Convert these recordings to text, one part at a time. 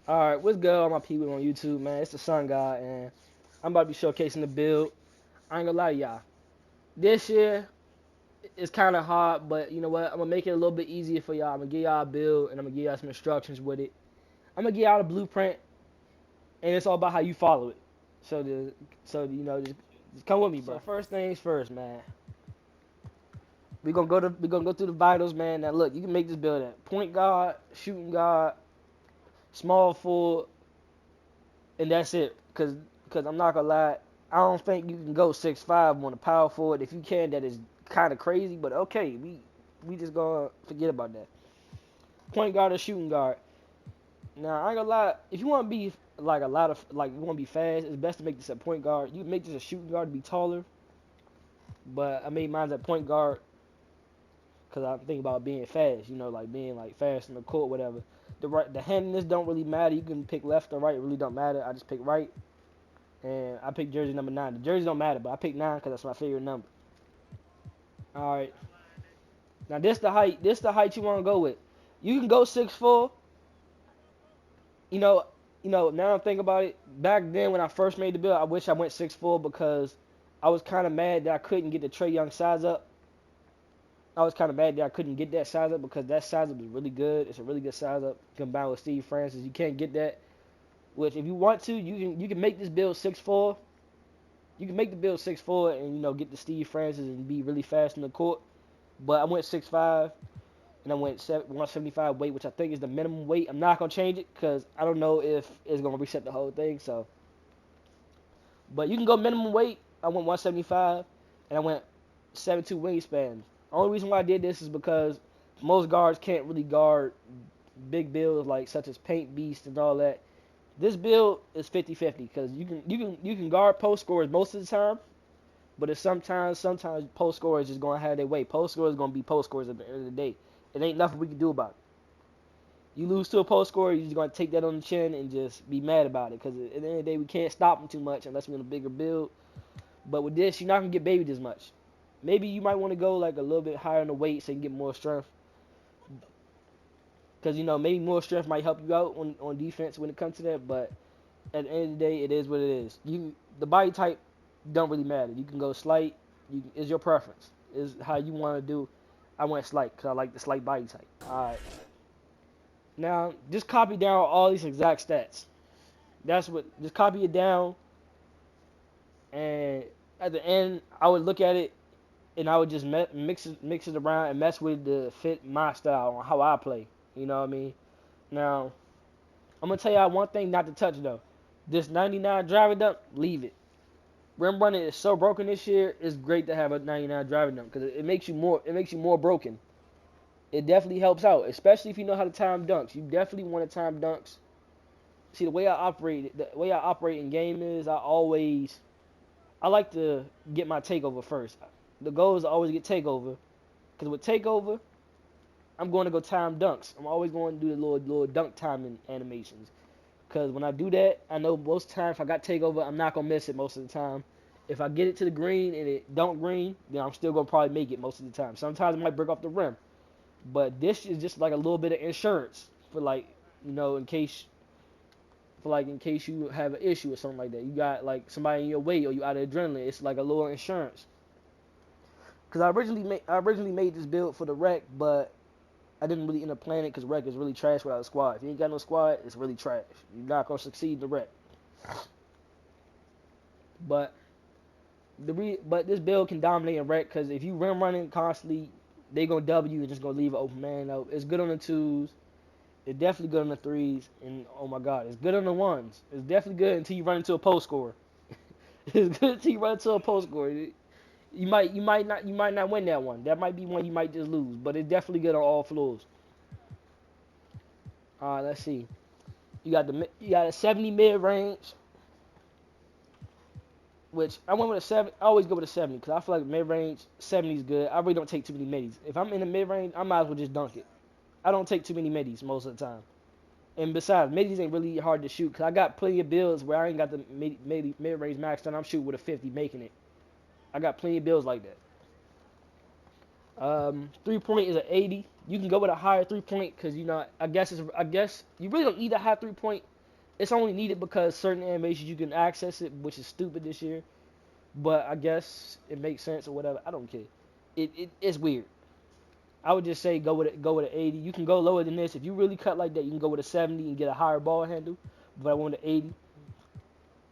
Alright, what's good all my people on YouTube, man? It's the Sun God, and I'm about to be showcasing the build. I ain't gonna lie to y'all. This year is kind of hard, but you know what? I'm gonna make it a little bit easier for y'all. I'm gonna give y'all a build, and I'm gonna give y'all some instructions with it. I'm gonna give y'all a blueprint, and it's all about how you follow it. So, just come with me, bro. So first things first, man. We gonna go through the vitals, man. Now look, you can make this build at point guard, shooting guard, small forward, and that's it. Cause I'm not gonna lie, I don't think you can go 6'5" on a power forward. If you can, that is kind of crazy. But okay, we just gonna forget about that. Point guard or shooting guard. Now I ain't gonna lie, if you want to be like a lot of like you want to be fast, it's best to make this a point guard. You can make this a shooting guard to be taller, but I made mine at point guard because I'm thinking about being fast. You know, like being like fast in the court, whatever. The handedness don't really matter. You can pick left or right. It really don't matter. I just pick right. And I picked jersey number 9. The jerseys don't matter, but I picked 9 because that's my favorite number. All right. Now this the height. This the height you want to go with. You can go 6'4". You know. Now I'm thinking about it. Back then when I first made the build, I wish I went 6'4" because I was kind of mad that I couldn't get the Trae Young size up. I was kind of mad that I couldn't get that size up because that size up is really good. It's a really good size up combined with Steve Francis. You can't get that. Which if you want to, you can make this build 6'4". You can make the build 6'4" and get the Steve Francis and be really fast in the court. But I went 6'5" and I went 175 weight, which I think is the minimum weight. I'm not gonna change it because I don't know if it's gonna reset the whole thing. So, but you can go minimum weight. I went 175 and I went 7'2" wingspan. Only reason why I did this is because most guards can't really guard big builds like such as Paint Beast and all that. This build is 50-50 because you can guard post scorers most of the time, but it's sometimes post scorers is gonna have their way. Post scorers gonna be post scorers at the end of the day. It ain't nothing we can do about it. You lose to a post scorer, you're just gonna take that on the chin and just be mad about it because at the end of the day we can't stop them too much unless we're in a bigger build. But with this, you're not gonna get babied as much. Maybe you might want to go like a little bit higher in the weight so you can get more strength. Because maybe more strength might help you out on defense when it comes to that, but at the end of the day, it is what it is. The body type don't really matter. You can go slight. It's your preference. Is how you want to do. I went slight because I like the slight body type. All right. Now just copy down all these exact stats. Just copy it down, and at the end, I would look at it and I would just mix it around and mess with the fit my style on how I play. You know what I mean? Now I'm gonna tell y'all one thing not to touch though. This 99 driving dunk, leave it. Rim running is so broken this year. It's great to have a 99 driving dunk because it makes you more. It makes you more broken. It definitely helps out, especially if you know how to time dunks. You definitely want to time dunks. See the way I operate in game is I like to get my takeover first. The goal is to always get takeover because with takeover I'm going to go time dunks. I'm always going to do the little dunk timing animations. Because when I do that, I know most times if I got takeover, I'm not going to miss it most of the time. If I get it to the green and it don't green, then I'm still going to probably make it most of the time. Sometimes it might break off the rim. But this is just like a little bit of insurance for like, in case you have an issue or something like that. You got like somebody in your way or you out of adrenaline. It's like a little insurance. Because I originally made this build for the rec, but I didn't really end up playing it because rec is really trash without a squad. If you ain't got no squad, it's really trash. You're not gonna succeed in the rec. But but this build can dominate in rec because if you rim running constantly, they gonna W and just gonna leave an open man out. It's good on the twos. It's definitely good on the threes, and oh my god, it's good on the ones. It's definitely good until you run into a post scorer. It's good until you run into a post scorer. You might not win that one. That might be one you might just lose, but it's definitely good on all floors. All right, let's see. You got a 70 mid range, which I went with a 7. I always go with a 70 because I feel like mid range 70 is good. I really don't take too many middies. If I'm in the mid range, I might as well just dunk it. I don't take too many middies most of the time. And besides, middies ain't really hard to shoot because I got plenty of builds where I ain't got the mid range maxed and I'm shooting with a 50 making it. I got plenty of builds like that. 3-point is an 80. You can go with a higher 3-point because I guess you really don't need a high 3-point It's only needed because certain animations you can access it, which is stupid this year. But I guess it makes sense or whatever. I don't care. It's weird. I would just say go with an 80. You can go lower than this if you really cut like that. You can go with a 70 and get a higher ball handle. But I want an 80.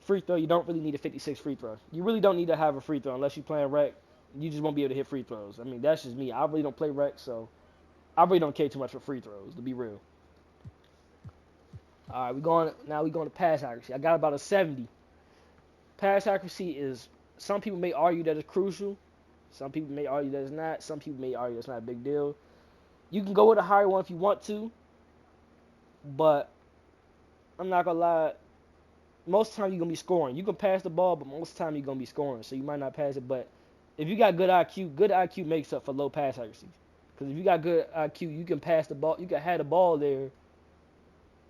Free throw, you don't really need a 56 free throw. You really don't need to have a free throw unless you're playing rec. You just won't be able to hit free throws. I mean, that's just me. I really don't play rec, so I really don't care too much for free throws, to be real. All right, we going to pass accuracy. I got about a 70. Pass accuracy is, some people may argue that it's crucial. Some people may argue that it's not. Some people may argue it's not a big deal. You can go with a higher one if you want to, but I'm not gonna lie. Most of the time you're gonna be scoring. You can pass the ball, but most of the time you're gonna be scoring. So you might not pass it. But if you got good IQ makes up for low pass accuracy. Because if you got good IQ, you can pass the ball. You can have the ball there.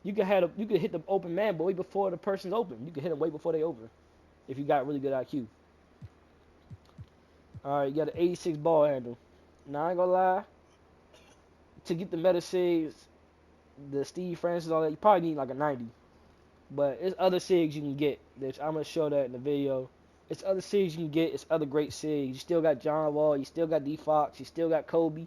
You can hit the open man, but way before the person's open. You can hit them way before they open. If you got really good IQ. All right, you got an 86 ball handle. Now I ain't gonna lie. To get the meta sigs, the Steve Francis, all that, you probably need like a 90. But it's other SIGs you can get. I'm going to show that in the video. It's other SIGs you can get. It's other great SIGs. You still got John Wall. You still got D Fox. You still got Kobe.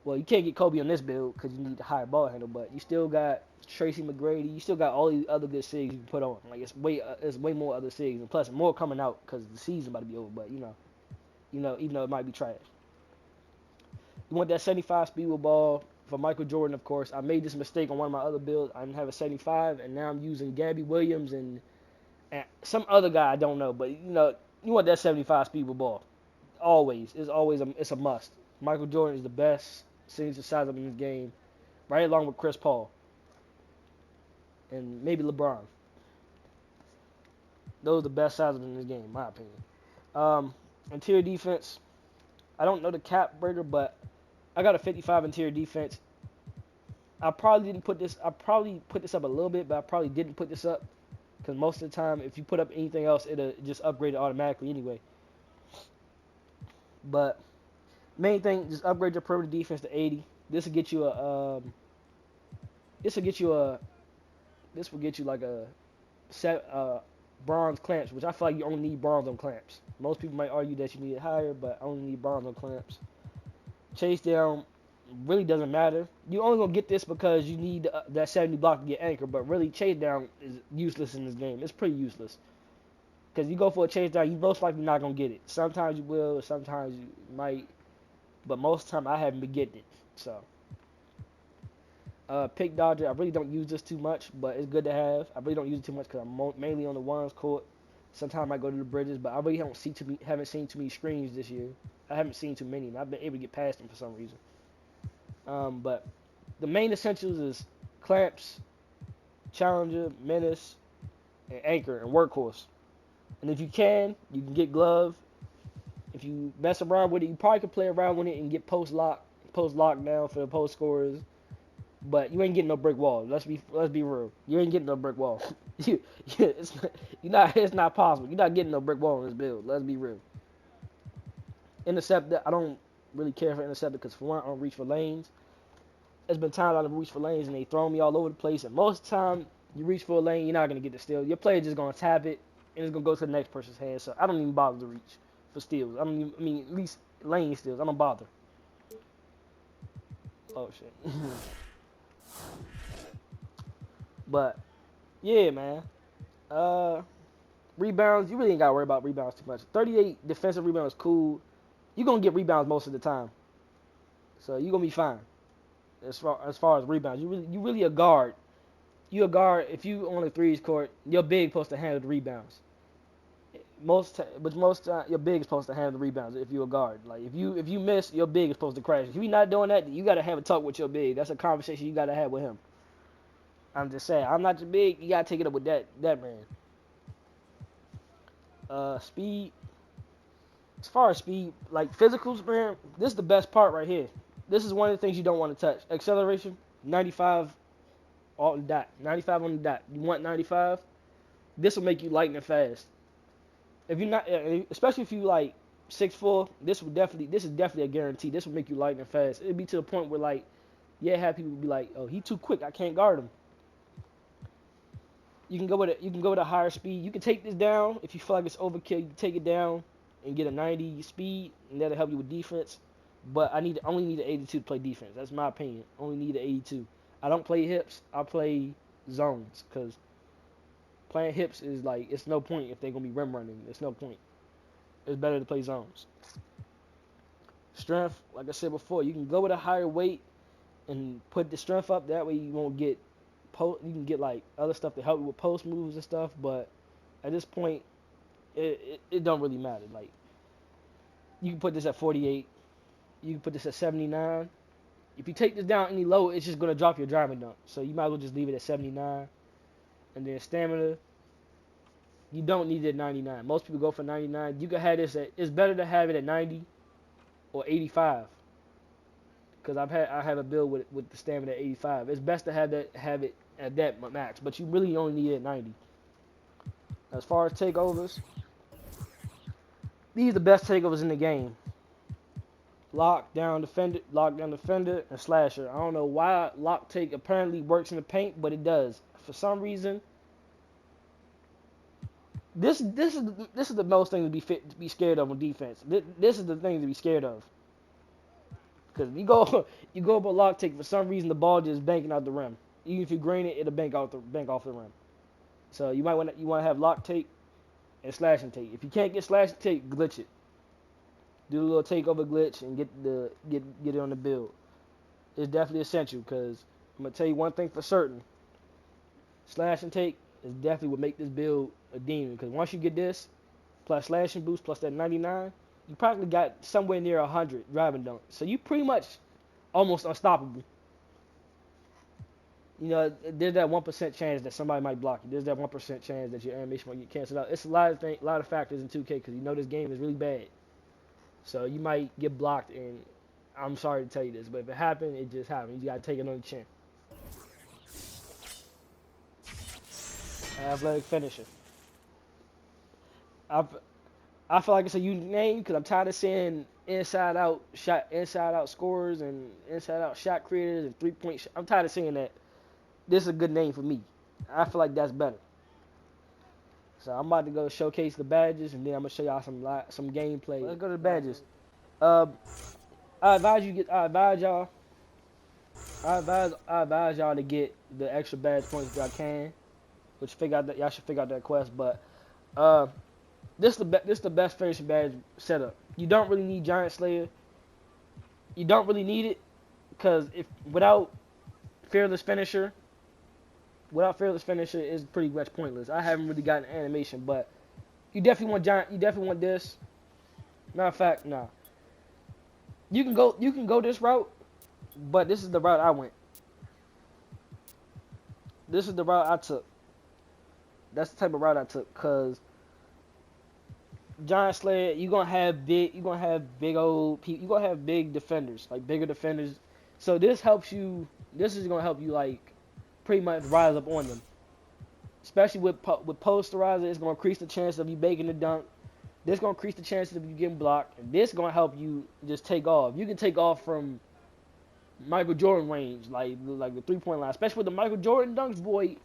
Well, you can't get Kobe on this build because you need the higher ball handle. But you still got Tracy McGrady. You still got all these other good SIGs you can put on. Like, it's way more other SIGs. And plus, more coming out because the season about to be over. But, even though it might be trash. You want that 75 speed with ball. For Michael Jordan, of course. I made this mistake on one of my other builds. I didn't have a 75, and now I'm using Gabby Williams and some other guy I don't know. But, you want that 75 speed with ball. Always. It's a must. Michael Jordan is the best signature size up in this game, right along with Chris Paul. And maybe LeBron. Those are the best sizes in this game, in my opinion. Interior defense. I don't know the cap breaker, but I got a 55 interior defense. I probably put this up a little bit, but I probably didn't put this up because most of the time, if you put up anything else, it'll just upgrade it automatically anyway. But main thing, just upgrade your perimeter defense to 80. This will get you like a set bronze clamps, which I feel like you only need bronze on clamps. Most people might argue that you need it higher, but I only need bronze on clamps. Chase down really doesn't matter. You only gonna get this because you need that 70 block to get anchor, but really chase down is useless in this game. It's pretty useless because you go for a chase down, you most likely not gonna get it. Sometimes you will, sometimes you might, but most of the time I haven't been getting it. So pick dodger, I really don't use this too much, but it's good to have. I really don't use it too much because I'm mainly on the ones court. Sometimes I go to the bridges, but I really haven't seen too many screens this year. I haven't seen too many, and I've been able to get past them for some reason. But the main essentials is clamps, challenger, menace, and anchor, and workhorse. And if you can get glove. If you mess around with it, you probably can play around with it and get post lock down for the post scorers. But you ain't getting no brick wall. Let's be real. You ain't getting no brick wall. It's not possible. You're not getting no brick wall in this build. Let's be real. Interceptor, I don't really care for interceptor because for one, I don't reach for lanes. There's been times I've reached for lanes and they throw me all over the place. And most of the time, you reach for a lane, you're not gonna get the steal. Your player just gonna tap it and it's gonna go to the next person's hand. So I don't even bother to reach for steals. At least lane steals. I don't bother. Oh shit. But yeah, man. Rebounds, you really ain't gotta worry about rebounds too much. 38 defensive rebounds is cool. You're gonna get rebounds most of the time. So you're gonna be fine. As far as rebounds. You really a guard. You a guard if you on the threes court, your big supposed to handle the rebounds. Most your big is supposed to handle the rebounds if you're a guard. Like if you miss, your big is supposed to crash. If you're not doing that, you gotta have a talk with your big. That's a conversation you gotta have with him. I'm just saying, I'm not your big, you gotta take it up with that man. Speed. As far as speed, like physicals, man, this is the best part right here. This is one of the things you don't want to touch. Acceleration, 95 on the dot. 95 on the dot. You want 95? This will make you lightning fast. If you're not, especially if you like 6'4", this is definitely a guarantee. This will make you lightning fast. It'll be to the point where like, yeah, have people be like, oh, he too quick, I can't guard him. you can go with a higher speed. You can take this down if you feel like it's overkill. You can take it down and get a 90 speed, and that'll help you with defense. But only need an 82 to play defense. That's my opinion. Only need an 82. I don't play hips. I play zones because playing hips is like it's no point if they're gonna be rim running. It's no point. It's better to play zones. Strength, like I said before, you can go with a higher weight and put the strength up. That way you won't get you can get like other stuff to help you with post moves and stuff. But at this point, it don't really matter. Like you can put this at 48. You can put this at 79. If you take this down any lower, it's just gonna drop your driving dunk. So you might as well just leave it at 79. And then stamina, you don't need it at 99. Most people go for 99. You can have this at. It's better to have it at 90 or 85. Because I have a build with the stamina at 85. It's best to have it at that max, but you really only need it at 90. As far as takeovers, these are the best takeovers in the game. Lockdown defender, and slasher. I don't know why lock take apparently works in the paint, but it does. For some reason, this is the most thing to be scared of on defense. This is the thing to be scared of. Because you go up a lock take, for some reason the ball just banking out the rim. Even if you green it, it'll bank off the rim. So you want to have lock take and slash and take. If you can't get slash and take, glitch it. Do a little takeover glitch and get it on the build. It's definitely essential because I'm gonna tell you one thing for certain. Slash and take is definitely what make this build a demon. Because once you get this, plus slash and boost, plus that 99, you probably got somewhere near 100 driving dunk. So you pretty much almost unstoppable. You know, there's that 1% chance that somebody might block you. There's that 1% chance that your animation might get canceled out. It's a lot of factors in 2K because you know this game is really bad. So you might get blocked, and I'm sorry to tell you this, but if it happened, it just happened. You gotta take it on the chin. Athletic finisher. I feel like it's a unique name because I'm tired of seeing inside out scorers and inside out shot creators and 3-point. I'm tired of seeing that. This is a good name for me. I feel like that's better. So I'm about to go showcase the badges, and then I'm gonna show y'all some gameplay. Let's go to the badges. I advise y'all to get the extra badge points if y'all can, which y'all should figure out that quest. But this is the best finishing badge setup. You don't really need Giant Slayer. You don't really need it because without Fearless Finisher is pretty much pointless. I haven't really gotten animation, but you definitely want this. Matter of fact, nah. You can go this route, but this is the route I went. This is the route I took. That's the type of route I took, cause Giant Slayer, you're gonna have big defenders, like bigger defenders. So this is gonna help you like pretty much rise up on them. Especially with posterizer, it's gonna increase the chance of you making the dunk. This gonna increase the chances of you getting blocked, and this gonna help you just take off. You can take off from Michael Jordan range, like the 3-point line, especially with the Michael Jordan dunks, boy.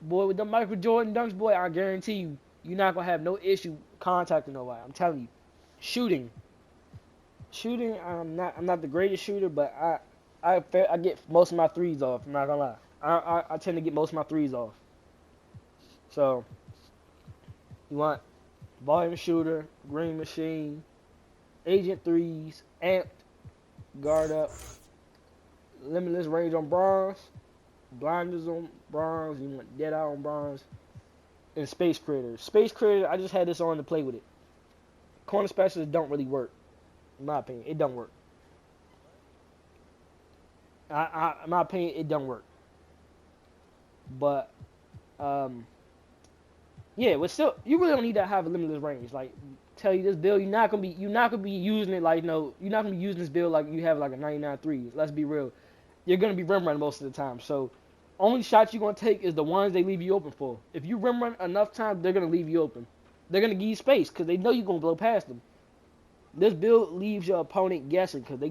With the Michael Jordan dunks, boy, I guarantee you, you're not gonna have no issue contacting nobody. I'm telling you, shooting. I'm not the greatest shooter, but I get most of my threes off. I'm not gonna lie. I tend to get most of my threes off. So, you want volume shooter, green machine, agent threes, amped, guard up, limitless range on bronze, blinders on bronze, you want dead eye on bronze, and space creator. Space creator, I just had this on to play with it. Corner specialists don't really work, in my opinion. It don't work. In my opinion, it don't work. But yeah, but still, you really don't need to have a limitless range. Like, tell you this build, you're not gonna be using it like you're not gonna be using this build like you have like a 99 3. Let's be real. You're gonna be rim running most of the time. So, only shots you're gonna take is the ones they leave you open for. If you rim run enough times, they're gonna leave you open. They're gonna give you space because they know you're gonna blow past them. This build leaves your opponent guessing because they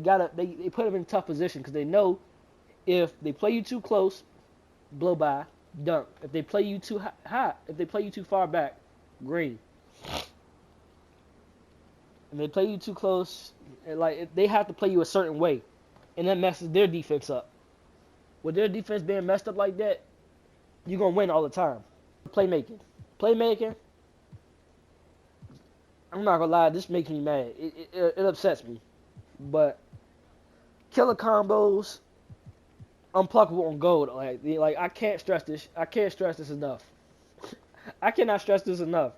put them in a tough position because they know if they play you too close, blow by. dunk. If they play you too high, if they play you too far back, green. If they play you too close, like they have to play you a certain way, and that messes their defense up. With their defense being messed up like that, you're gonna win all the time. Playmaking. I'm not gonna lie, this makes me mad. It upsets me. But killer combos, unpluckable on gold. Like I can't stress this. I can't stress this enough. I cannot stress this enough.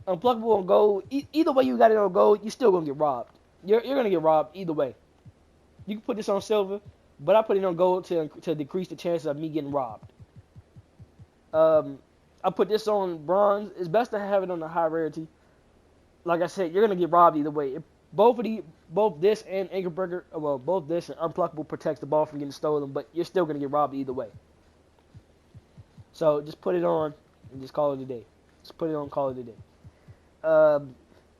Unpluckable on gold. Either way you got it on gold, you're still gonna get robbed. You're gonna get robbed either way. You can put this on silver, but I put it on gold to decrease the chances of me getting robbed. I put this on bronze. It's best to have it on the high rarity. Like I said, you're gonna get robbed either way. Both this and ankle breaker, well, both this and unpluckable protects the ball from getting stolen, but you're still gonna get robbed either way. So just put it on and just call it a day. Just put it on, call it a day.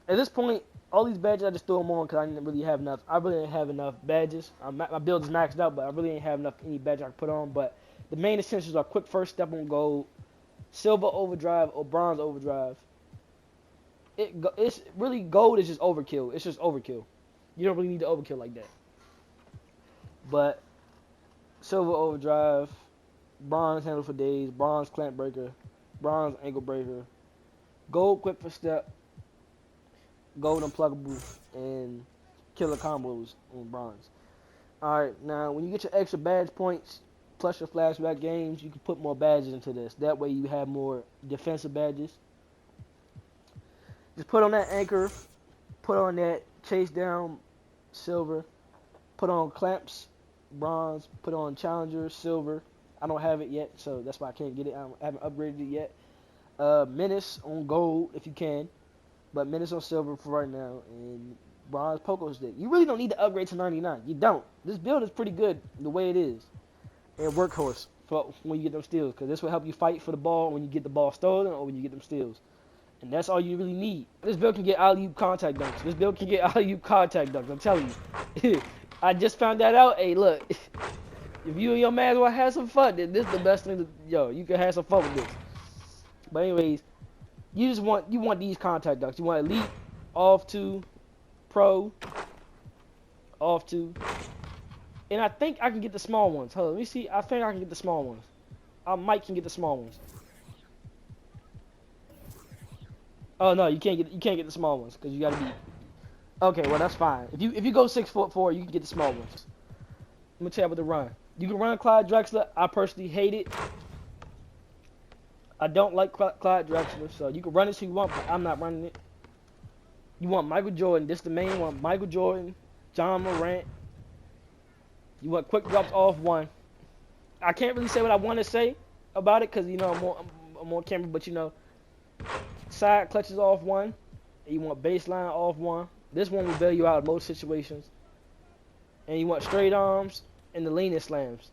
At this point, all these badges I just threw them on because I didn't really have enough. I really didn't have enough badges. My build is maxed out, but I really didn't have enough any badge I could put on. But the main essentials are quick first step on gold, silver overdrive or bronze overdrive. It's really gold is just overkill. It's just overkill. You don't really need to overkill like that. But silver overdrive, bronze handle for days, bronze clamp breaker, bronze ankle breaker, gold quick for step, gold unpluckable, and killer combos on bronze. Alright, now when you get your extra badge points plus your flashback games, you can put more badges into this. That way you have more defensive badges. Just put on that anchor, put on that chase down, silver, put on clamps, bronze, put on challenger, silver. I don't have it yet, so that's why I can't get it. I haven't upgraded it yet. Menace on gold if you can, but Menace on silver for right now, and bronze pogo stick. You really don't need to upgrade to 99. You don't. This build is pretty good the way it is. And workhorse for when you get them steals, because this will help you fight for the ball when you get the ball stolen or when you get them steals. And that's all you really need. This build can get alley-oop contact dunks. This build can get alley-oop contact dunks. I'm telling you. I just found that out. Hey, look. If you and your man want to have some fun, then this is the best thing. You can have some fun with this. But anyways, you want these contact dunks. You want elite, off to, pro, off to, and I think I can get the small ones. Hold on, let me see. I think I can get the small ones. I might can get the small ones. Oh no, you can't get the small ones because you gotta be. Okay, well that's fine. If you go 6'4", you can get the small ones. Let me tell you about the run. You can run Clyde Drexler. I personally hate it. I don't like Clyde Drexler, so you can run it if you want, but I'm not running it. You want Michael Jordan. This is the main one. Michael Jordan, John Morant. You want quick drops off one. I can't really say what I want to say about it because I'm on camera, but side clutches off one. And you want baseline off one. This one will bail you out in most situations. And you want straight arms and the leanest slams.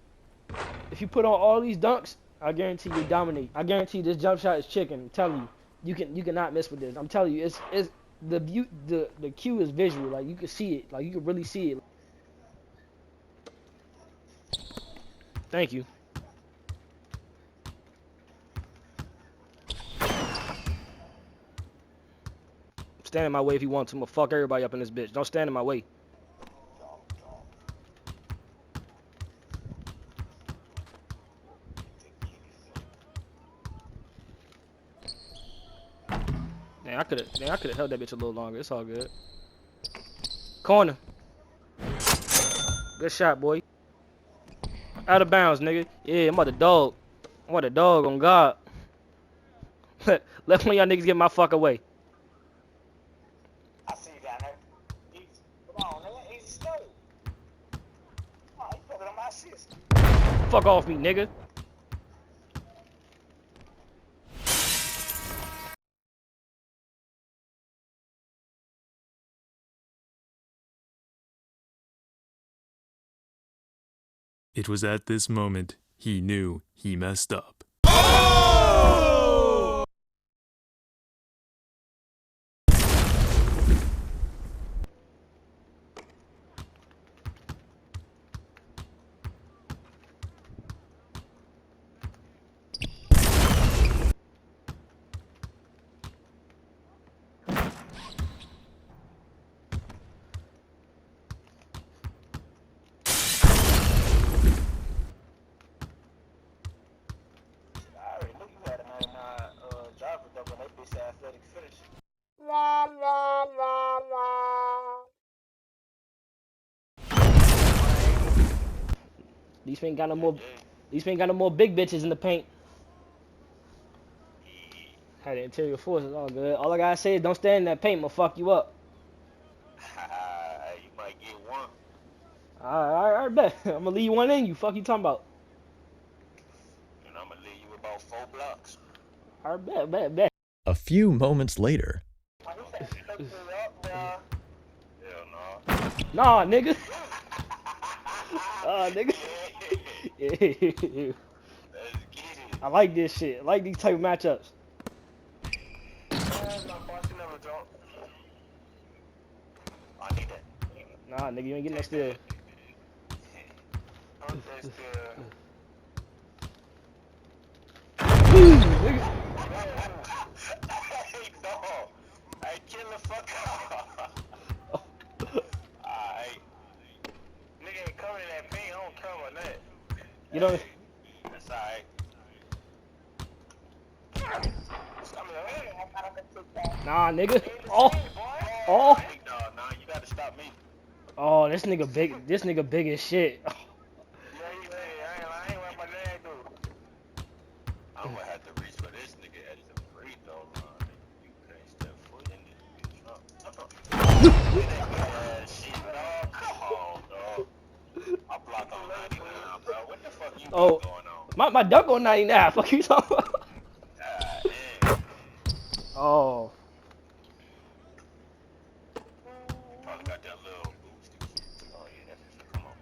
If you put on all these dunks, I guarantee you dominate. I guarantee this jump shot is chicken. I'm telling you, you cannot miss with this. I'm telling you, it's the cue is visual. Like you can see it. Like you can really see it. Thank you. Stand in my way if you want to. I'm gonna fuck everybody up in this bitch. Don't stand in my way. I could have held that bitch a little longer. It's all good. Corner. Good shot, boy. Out of bounds, nigga. Yeah, I'm about to dog. I'm about to dog on God. Let one of y'all niggas get my fuck away. I see you down there. Easy. Come on, nigga. Easy slow. Oh, you fucking on my assist. Fuck off me, nigga. It was at this moment he knew he messed up. These ain't got no more. These ain't got no more big bitches in the paint. Had the interior forces all good. All I gotta say is don't stand in that paint, I'ma fuck you up. You might get one. Alright, bet. I'm gonna leave one in you. Fuck you talking about. And I'm gonna leave you about 4 blocks. Alright, bet. A few moments later. Hell no. Nah, nigga. Nigga. Yeah. Let's get it. I like this shit. I like these type of matchups. I need that. Nah, nigga, you ain't getting no steal. Nigga. Hey, no. Hey, kill the fuck out. Alright. Nigga ain't coming in that paint. I don't care about that. You know. Hey, that's alright. Nah, nigga. Oh. Oh. No, you gotta stop me. Oh, this nigga big. This nigga big as shit. Yeah, I ain't let my leg go. I'm gonna have to reach for this nigga at the free throw line. You can't step foot in this bitch. Yeah, shit, dog. Come on, dog. I block on 99, bro. What the fuck you got going on? My dunk on 99. Fuck you talking about? God damn. Oh. Probably got that little boost. Oh yeah, that's just come on.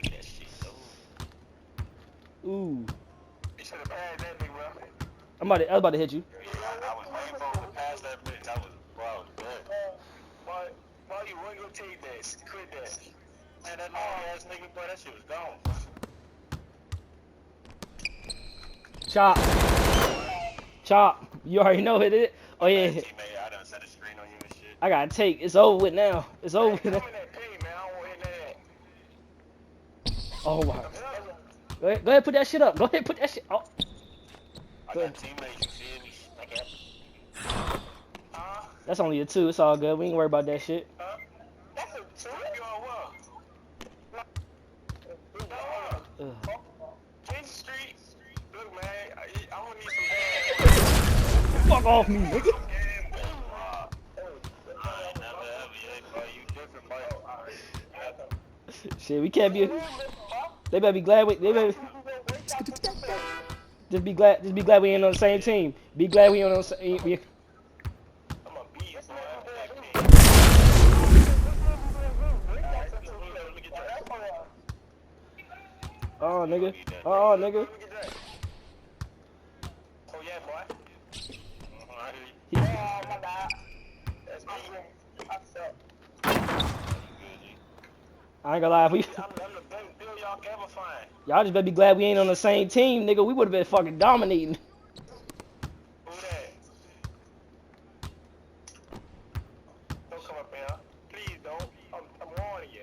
Get that shit, though. Ooh. You should have passed that big, bro. I was about to hit you. Yeah, I was waiting for him to pass that bitch. I was good. Why you wasn't gonna take that? Quit that. Man, that long ass nigga, boy, that shit was gone. Chop. You already know who it is. Oh yeah. Teammate, I done set a screen on you and shit. I gotta take. It's over with now. It's over with now. Come in that paint, man. I don't want to hit that. Oh wow. Go ahead, put that shit up. Go ahead, put that shit. Oh. I got teammates, you feel me? Okay. That's only a 2. It's all good. We ain't worry about that shit. That's a 2? You on what? King Street. Look, man, I'm gonna need some Fuck off me, nigga. Shit, we can't be. They better be glad we. They better. Just be glad we ain't on the same team. Be glad we ain't on the same. Oh nigga. Oh nigga. Oh yeah, boy. I ain't gonna lie, I'm the best deal y'all can ever find. y'all just better be glad we ain't on the same team, nigga. We would have been fucking dominating. Who that? Don't come up here. Please don't. I'm warning you.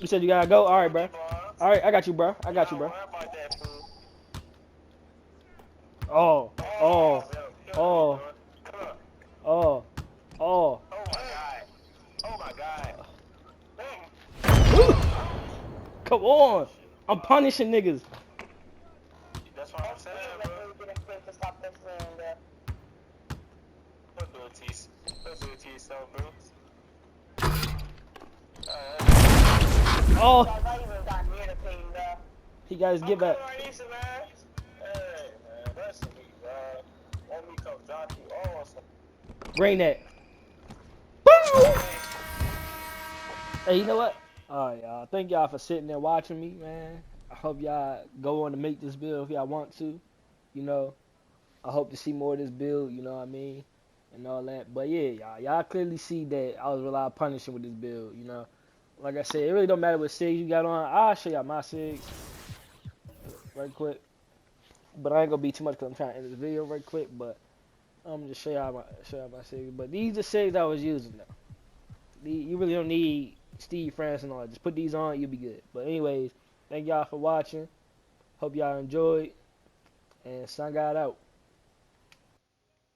You said you gotta go? Alright, bro. Alright, I got you, bro. I got you, bro. Oh. Oh. Oh. Oh. Oh. Oh my god. Oh my god. Come on. I'm punishing niggas. That's what I'm saying, bro. Don't do it to yourself. Don't do it to yourself, bro. Oh. He got his get back. Bring that. Hey, you know what? Alright, y'all. Thank y'all for sitting there watching me, man. I hope y'all go on to make this build if y'all want to. You know, I hope to see more of this build, you know what I mean? And all that. But yeah, y'all clearly see that I was relying punishing with this build, you know. Like I said, it really don't matter what SIGs you got on. I'll show y'all my SIGs right quick. But I ain't gonna be too much because I'm trying to end this video right quick. But I'm gonna just show y'all my cigs. But these are cigs I was using though. You really don't need Steve France and all that. Just put these on, you'll be good. But anyways, thank y'all for watching. Hope y'all enjoyed. And Sun God out.